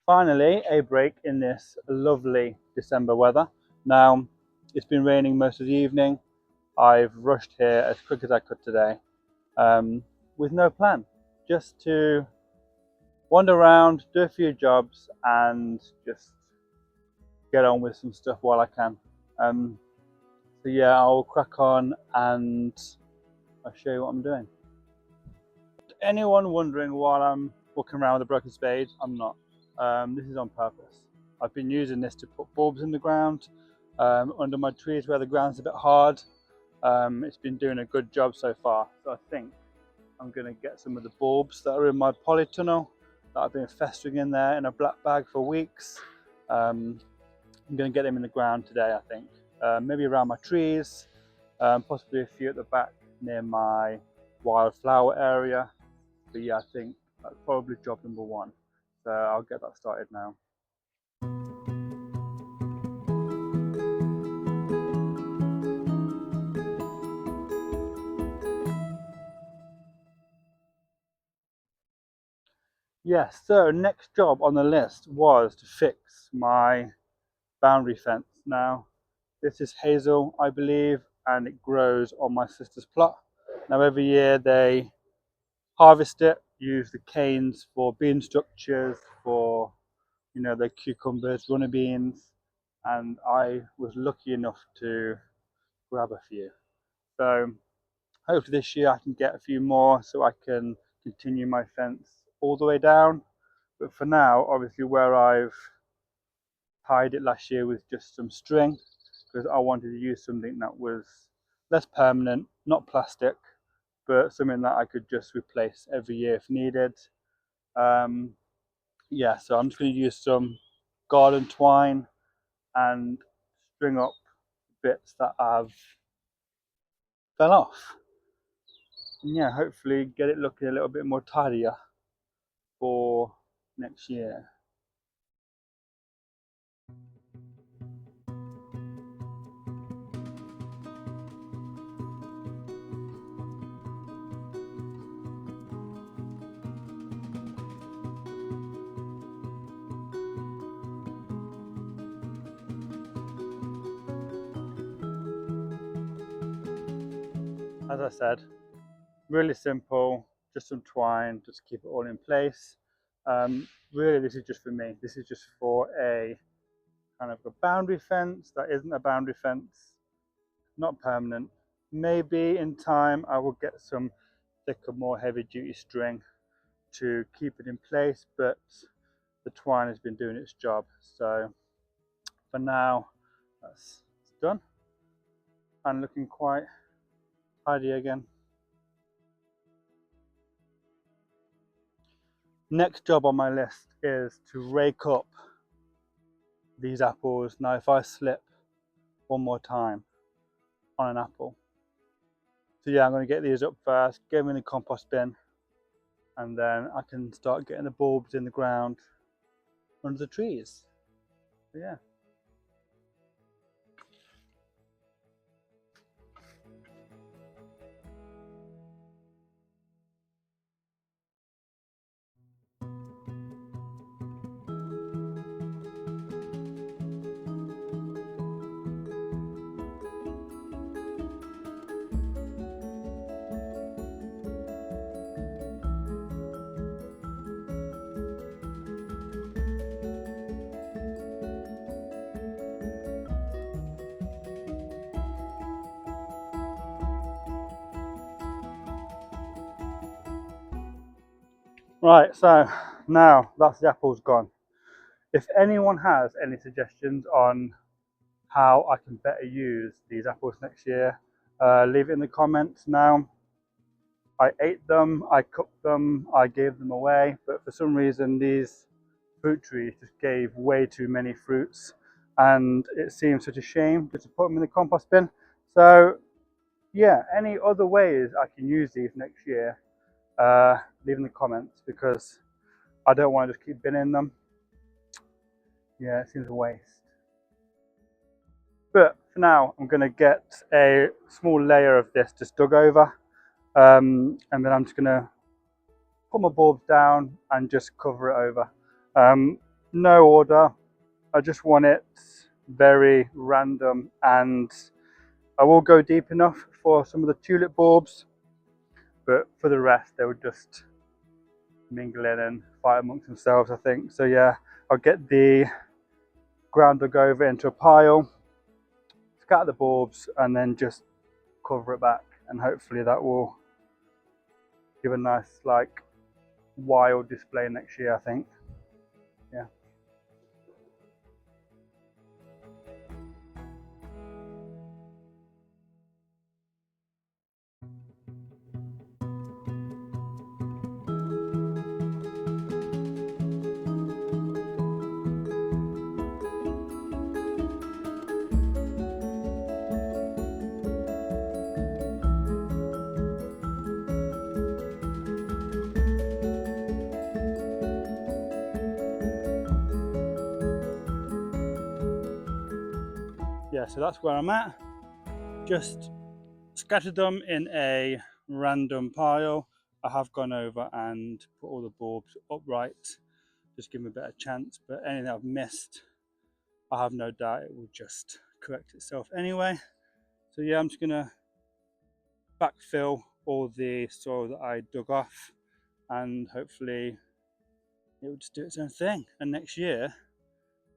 Finally, a break in this lovely December weather. Now, it's been raining most of the evening. I've rushed here as quick as I could today, with no plan, just to wander around, do a few jobs, and just get on with some stuff while I can. So yeah, I'll crack on and I'll show you what I'm doing. Anyone wondering why I'm walking around with a broken spade? I'm not. This is on purpose. I've been using this to put bulbs in the ground, under my trees where the ground's a bit hard. It's been doing a good job so far. So I think I'm going to get some of the bulbs that are in my polytunnel that I've been festering in there in a black bag for weeks. I'm going to get them in the ground today, I think. Maybe around my trees, possibly a few at the back near my wildflower area. But yeah, I think that's probably job number one. So I'll get that started now. Yes, so next job on the list was to fix my boundary fence. Now, this is hazel, I believe, and it grows on my sister's plot. Now, every year they harvest it, use the canes for bean structures, for the cucumbers, runner beans, and I was lucky enough to grab a few. So hopefully this year I can get a few more so I can continue my fence all the way down. But for now, obviously where I've tied it last year with just some string, because I wanted to use something that was less permanent, not plastic, but something that I could just replace every year if needed. Yeah, so I'm just going to use some garden twine and string up bits that have fell off. And yeah, hopefully get it looking a little bit more tidier for next year. As I said, really simple, just some twine, just keep it all in place. Really, this is just for me. This is just for a kind of a boundary fence that isn't a boundary fence, not permanent. Maybe in time I will get some thicker, more heavy duty string to keep it in place, but the twine has been doing its job. So for now, that's done and looking quite tidy again. Next job on my list is to rake up these apples. Now if I slip one more time on an apple, so yeah, I'm going to get these up first, get them in the compost bin, and then I can start getting the bulbs in the ground under the trees. So yeah. Right, so now that's the apples gone. If anyone has any suggestions on how I can better use these apples next year, leave it in the comments. Now, I ate them, I cooked them, I gave them away, but for some reason these fruit trees just gave way too many fruits, and it seems such a shame just to put them in the compost bin. So yeah, any other ways I can use these next year, leave in the comments, because I don't want to just keep binning them. Yeah, it seems a waste. But for now, I'm going to get a small layer of this just dug over, and then I'm just going to put my bulbs down and just cover it over. no order. I just want it very random, and I will go deep enough for some of the tulip bulbs, but for the rest they would just mingle in and fight amongst themselves, I think. So yeah, I'll get the ground dug over into a pile, scatter the bulbs, and then just cover it back, and hopefully that will give a nice like wild display next year, I think. Yeah. Yeah, so that's where I'm at. Just scattered them in a random pile. I have gone over and put all the bulbs upright, just give them a better chance, but anything I've missed, I have no doubt it will just correct itself anyway. So yeah, I'm just gonna backfill all the soil that I dug off, and hopefully it will just do its own thing. And next year,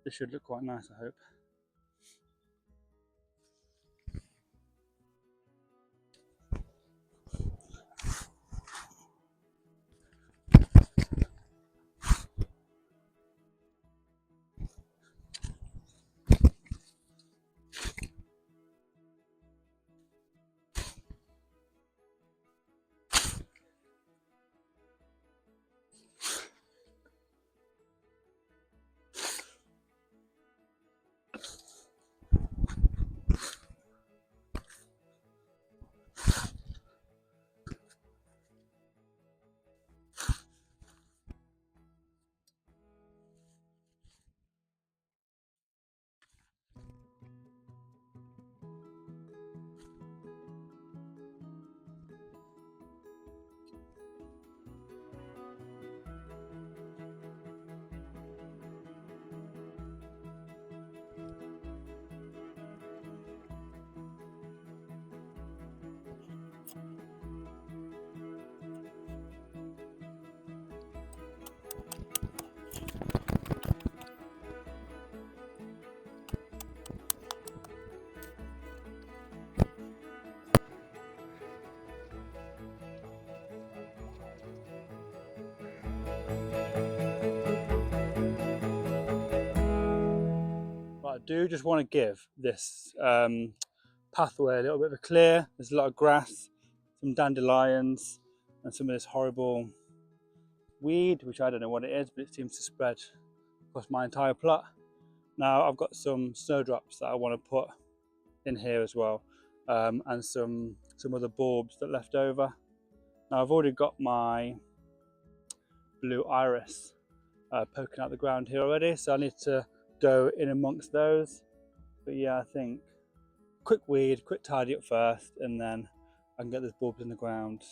this should look quite nice, I hope. But I do just want to give this pathway a little bit of a clear. There's a lot of grass, some dandelions, and some of this horrible weed, which I don't know what it is, but it seems to spread across my entire plot. Now I've got some snowdrops that I want to put in here as well, and some other bulbs that left over. Now I've already got my blue iris poking out the ground here already, so I need to go in amongst those. But yeah, I think quick weed, quick tidy up first, and then I can get those bulbs in the ground.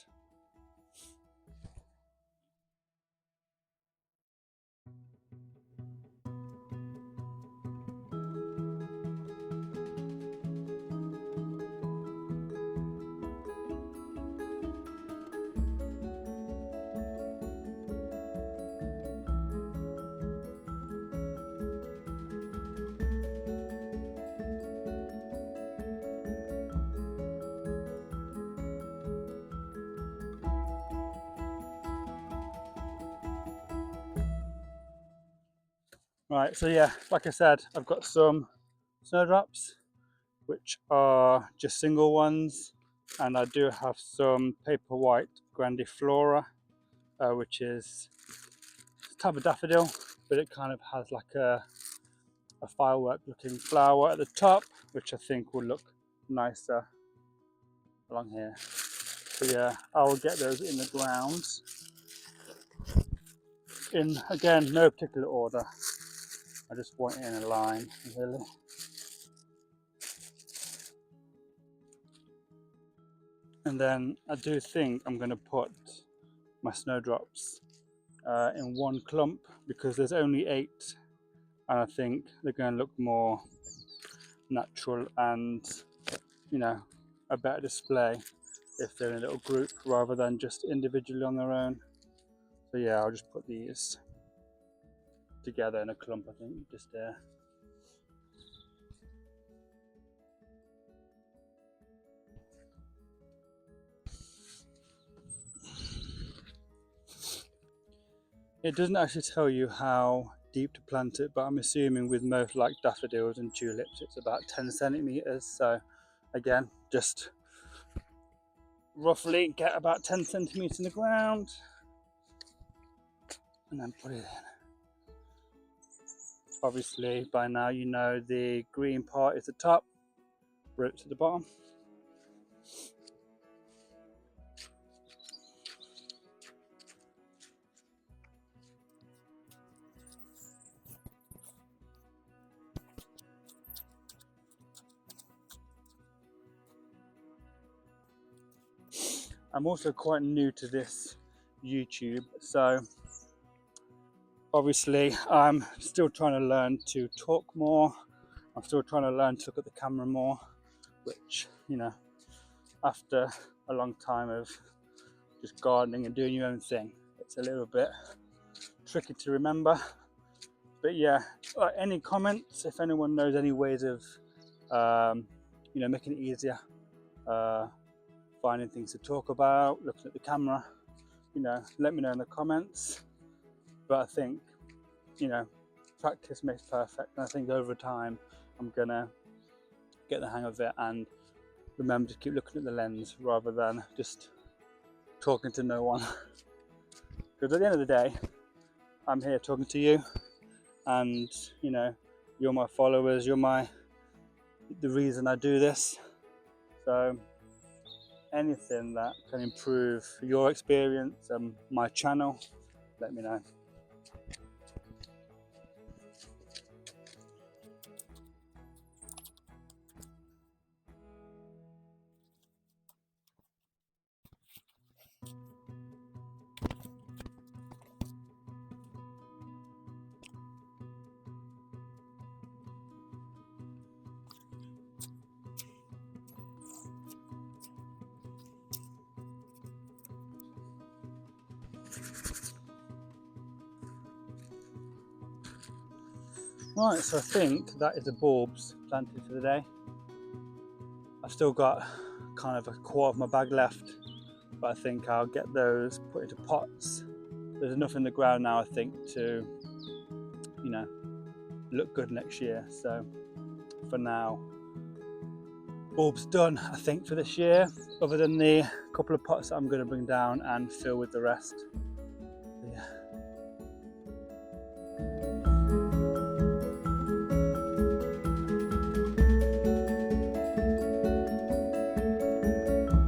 Right, so yeah, like I said, I've got some snowdrops, which are just single ones, and I do have some paper white grandiflora, which is a type of daffodil, but it kind of has like a firework looking flower at the top, which I think will look nicer along here. So yeah, I will get those in the ground in, again, no particular order. I just want it in a line, really. And then I do think I'm going to put my snowdrops in one clump, because there's only 8 and I think they're going to look more natural and, you know, a better display if they're in a little group rather than just individually on their own. So yeah, I'll just put these together in a clump, I think, just there. It doesn't actually tell you how deep to plant it, but I'm assuming with most like daffodils and tulips it's about 10 centimeters. So again, just roughly get about 10 centimeters in the ground and then put it in. Obviously by now you know the green part is the top, roots at the bottom. I'm also quite new to this YouTube, so obviously I'm still trying to learn to talk more. I'm still trying to learn to look at the camera more, which, you know, after a long time of just gardening and doing your own thing, it's a little bit tricky to remember. But yeah, any comments, if anyone knows any ways of you know, making it easier, finding things to talk about, looking at the camera, you know, let me know in the comments. But I think, you know, practice makes perfect, and I think over time I'm gonna get the hang of it and remember to keep looking at the lens rather than just talking to no one. Because at the end of the day, I'm here talking to you, and you know, you're my followers, you're the reason I do this. So anything that can improve your experience and my channel, let me know. Right, so I think that is the bulbs planted for the day. I've still got kind of a quarter of my bag left, but I think I'll get those put into pots. There's enough in the ground now, I think, to, you know, look good next year. So for now, bulbs done, I think, for this year, other than the couple of pots that I'm going to bring down and fill with the rest. Yeah.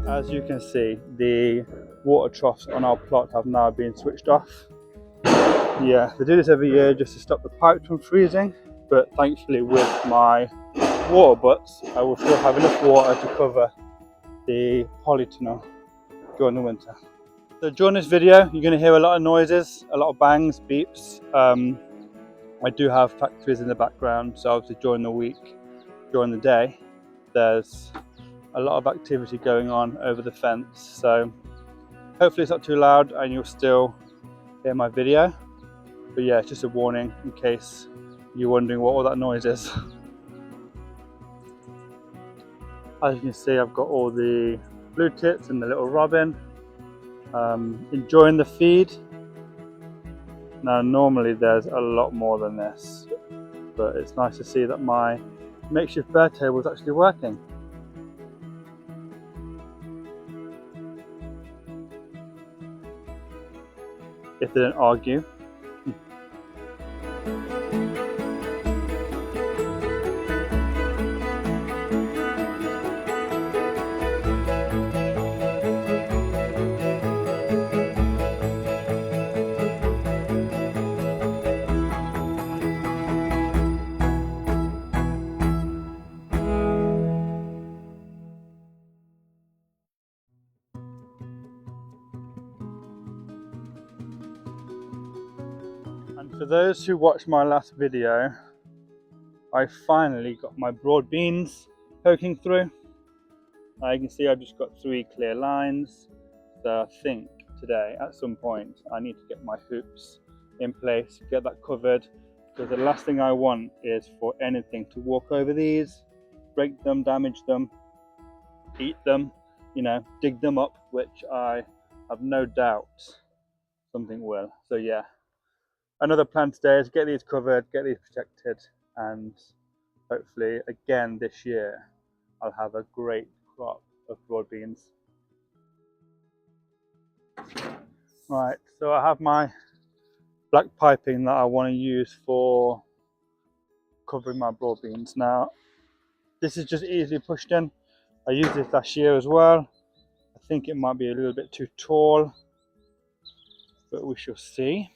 As you can see, the water troughs on our plot have now been switched off. Yeah, they do this every year just to stop the pipes from freezing, but thankfully with my water butts, I will still have enough water to cover the polytunnel during the winter. So during this video, you're going to hear a lot of noises, a lot of bangs, beeps. I do have factories in the background, so obviously during the week, during the day, there's a lot of activity going on over the fence. So hopefully it's not too loud and you'll still hear my video. But yeah, it's just a warning in case you're wondering what all that noise is. As you can see, I've got all the blue tits and the little robin enjoying the feed. Now normally there's a lot more than this, but it's nice to see that my makeshift bird table is actually working. If they don't argue. And for those who watched my last video, I finally got my broad beans poking through. You can see I've just got 3 clear lines. So I think today at some point I need to get my hoops in place, get that covered, because the last thing I want is for anything to walk over these, break them, damage them, eat them, dig them up, which I have no doubt something will. So yeah, another plan today is get these covered, get these protected, and hopefully again this year I'll have a great crop of broad beans. Right, so I have my black piping that I want to use for covering my broad beans. Now this is just easily pushed in. I used this last year as well. I think it might be a little bit too tall, but we shall see.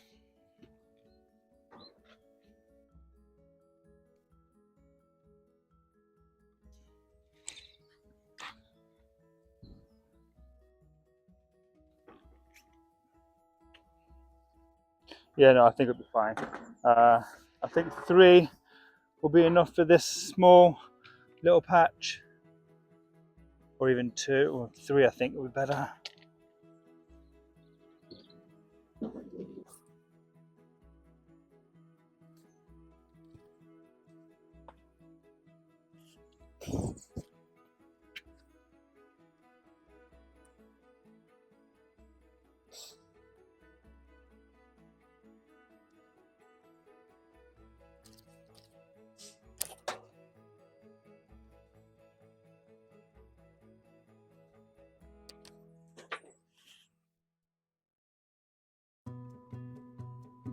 Yeah, no, I think it'll be fine. I think 3 will be enough for this small little patch, or even 2 or 3 I think will be better.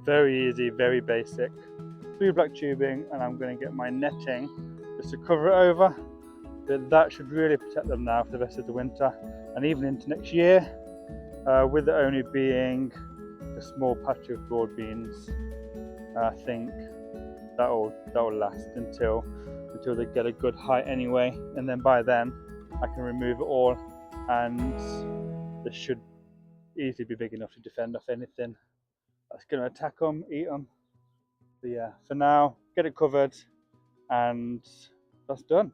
Very easy, very basic. 3 black tubing, and I'm going to get my netting just to cover it over. But that should really protect them now for the rest of the winter and even into next year, with it only being a small patch of broad beans. I think that'll last until they get a good height anyway, and then by then I can remove it all, and this should easily be big enough to defend off anything that's going to attack them, eat them. But yeah, for now, get it covered, and that's done.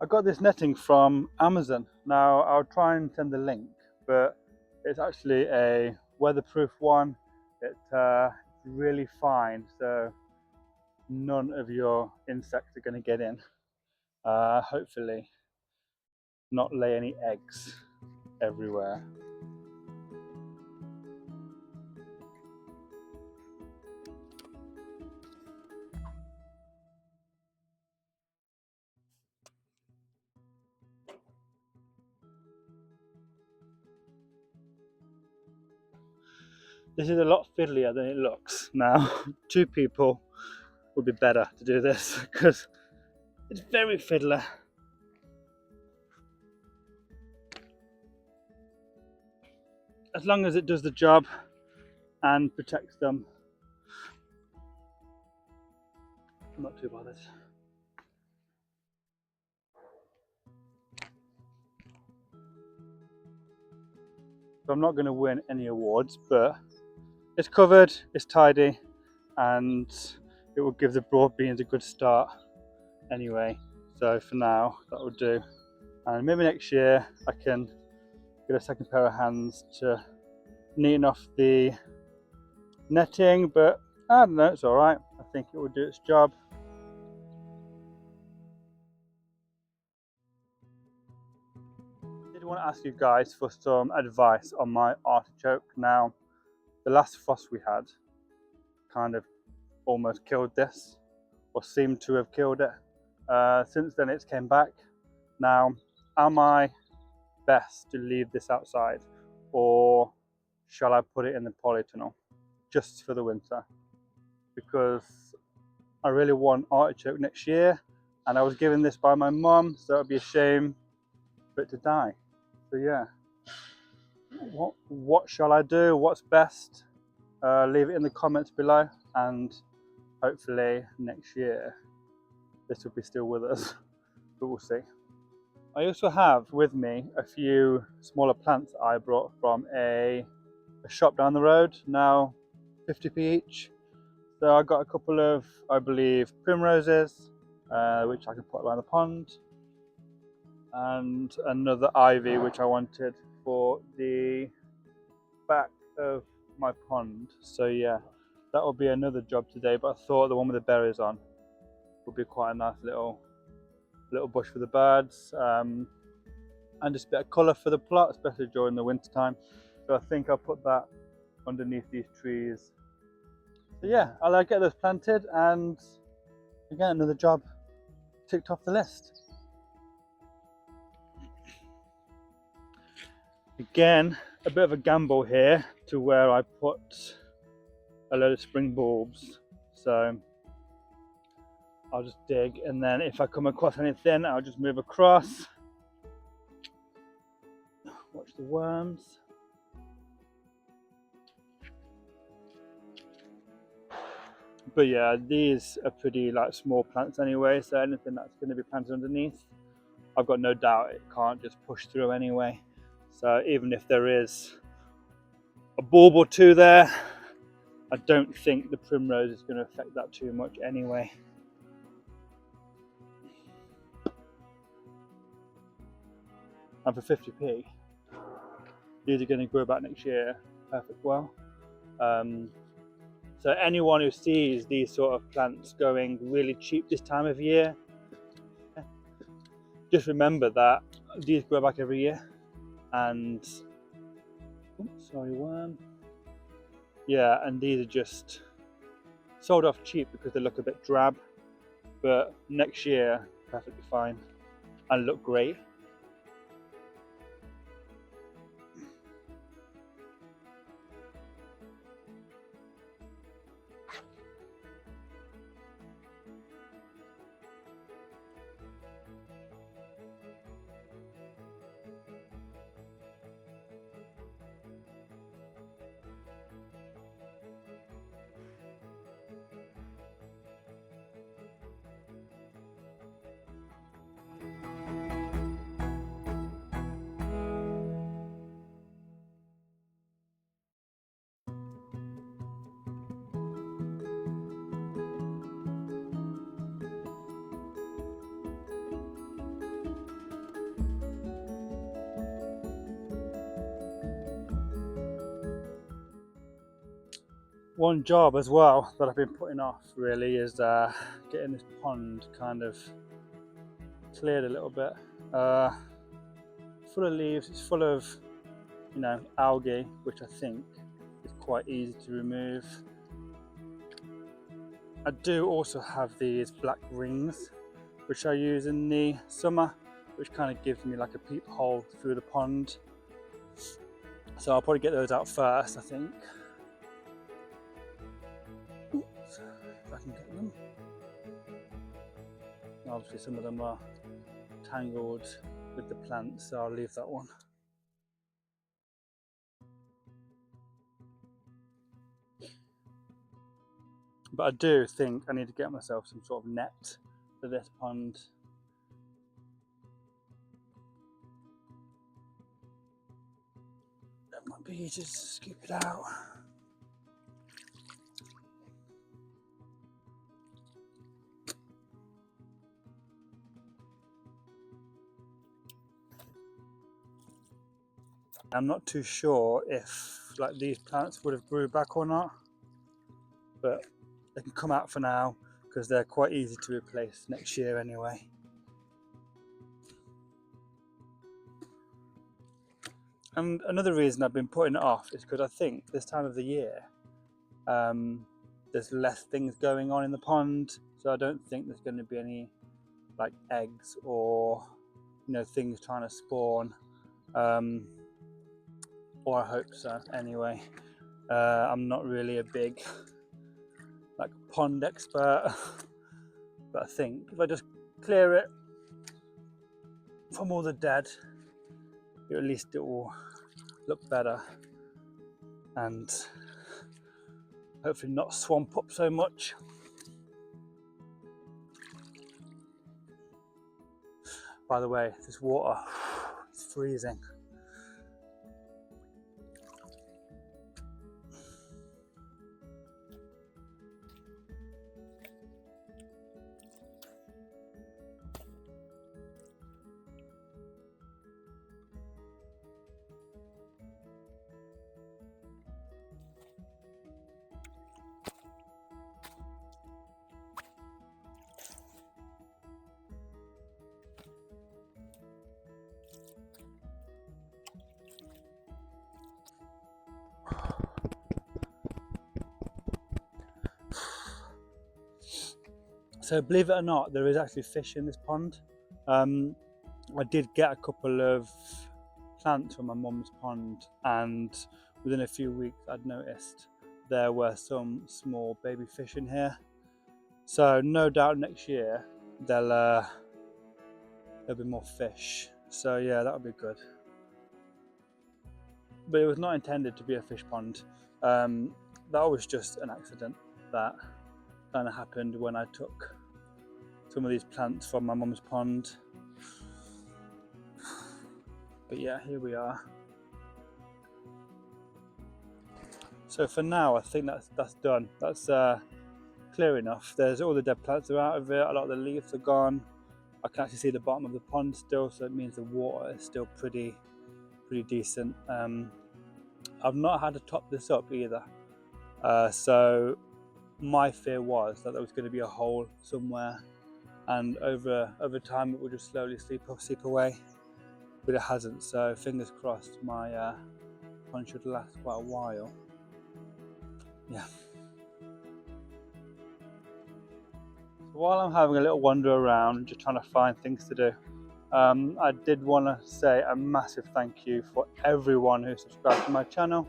I got this netting from Amazon. Now I'll try and send the link, but it's actually a weatherproof one. It's really fine, so none of your insects are going to get in. Hopefully not lay any eggs everywhere. This is a lot fiddlier than it looks. Now 2 people would be better to do this because it's very fiddler. As long as it does the job and protects them, I'm not too bothered. So I'm not going to win any awards, but it's covered, it's tidy, and it will give the broad beans a good start anyway. So for now, that will do. And maybe next year I can get a second pair of hands to neaten off the netting, but I don't know, it's all right. I think it will do its job. I did want to ask you guys for some advice on my artichoke. Now, the last frost we had kind of almost killed this, or seemed to have killed it. Since then it's came back. Now, am I best to leave this outside, or shall I put it in the polytunnel just for the winter? Because I really want artichoke next year, and I was given this by my mum, so it'd be a shame for it to die. So yeah, what shall I do? What's best? Leave it in the comments below, and hopefully next year this will be still with us. but we'll see. I also have with me a few smaller plants I brought from a shop down the road, now 50p each. So I got a couple of, I believe, primroses, which I can put around the pond, and another ivy which I wanted for the back of my pond. So yeah, that will be another job today, but I thought the one with the berries on would be quite a nice little bush for the birds, and just a bit of colour for the plot, especially during the winter time. So I think I'll put that underneath these trees. So yeah, I'll get those planted, and again, another job ticked off the list. Again, a bit of a gamble here to where I put a load of spring bulbs. So I'll just dig, and then if I come across anything, I'll just move across. Watch the worms. But yeah, these are pretty like small plants anyway, so anything that's going to be planted underneath, I've got no doubt it can't just push through anyway. So even if there is a bulb or two there, I don't think the primrose is going to affect that too much anyway. And for 50p, these are going to grow back next year perfect well. So anyone who sees these sort of plants going really cheap this time of year, just remember that these grow back every year. And oops, sorry, worm. Yeah, and these are just sold off cheap because they look a bit drab, but next year perfectly fine and look great. One job as well that I've been putting off really is getting this pond kind of cleared a little bit. Full of leaves, it's full of, you know, algae, which I think is quite easy to remove. I do also have these black rings, which I use in the summer, which kind of gives me like a peephole through the pond. So I'll probably get those out first, I think. Oops, if I can get them. Obviously some of them are tangled with the plants, so I'll leave that one. But I do think I need to get myself some sort of net for this pond. That might be easy to scoop it out. I'm not too sure if like these plants would have grew back or not, but they can come out for now because they're quite easy to replace next year anyway. And another reason I've been putting it off is because I think this time of the year there's less things going on in the pond, so I don't think there's going to be any like eggs or, you know, things trying to spawn, or I hope so anyway. I'm not really a big like pond expert, but I think if I just clear it from all the dead, at least it will look better and hopefully not swamp up so much. By the way, this water is freezing. So believe it or not, there is actually fish in this pond. I did get a couple of plants from my mum's pond, and within a few weeks I'd noticed there were some small baby fish in here. So no doubt next year there'll be more fish. So yeah, that would be good. But it was not intended to be a fish pond. That was just an accident that kind of happened when I took some of these plants from my mum's pond. But yeah, here we are. So for now, I think that's done. That's clear enough. There's all the dead plants are out of it. A lot of the leaves are gone. I can actually see the bottom of the pond still, so it means the water is still pretty decent. I've not had to top this up either. So my fear was that there was going to be a hole somewhere, and over time it would just slowly seep away, but it hasn't. So fingers crossed, my pond should last quite a while. Yeah. So while I'm having a little wander around, just trying to find things to do, I did want to say a massive thank you for everyone who subscribed to my channel,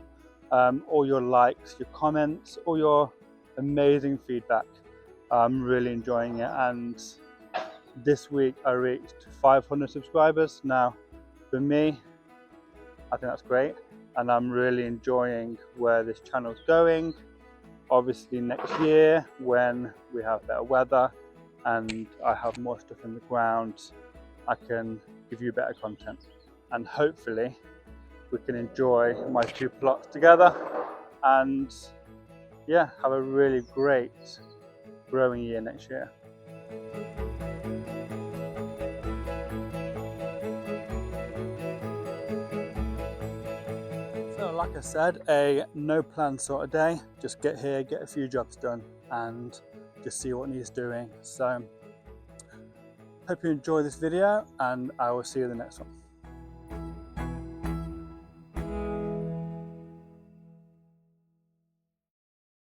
all your likes, your comments, all your amazing feedback. I'm really enjoying it, and this week I reached 500 subscribers. Now for me, I think that's great, and I'm really enjoying where this channel is going. Obviously next year, when we have better weather and I have more stuff in the ground, I can give you better content, and hopefully we can enjoy my two plots together and yeah, have a really great growing year next year. So like I said, a no plan sort of day. Just get here, get a few jobs done, and just see what needs doing. So hope you enjoy this video, and I will see you in the next one.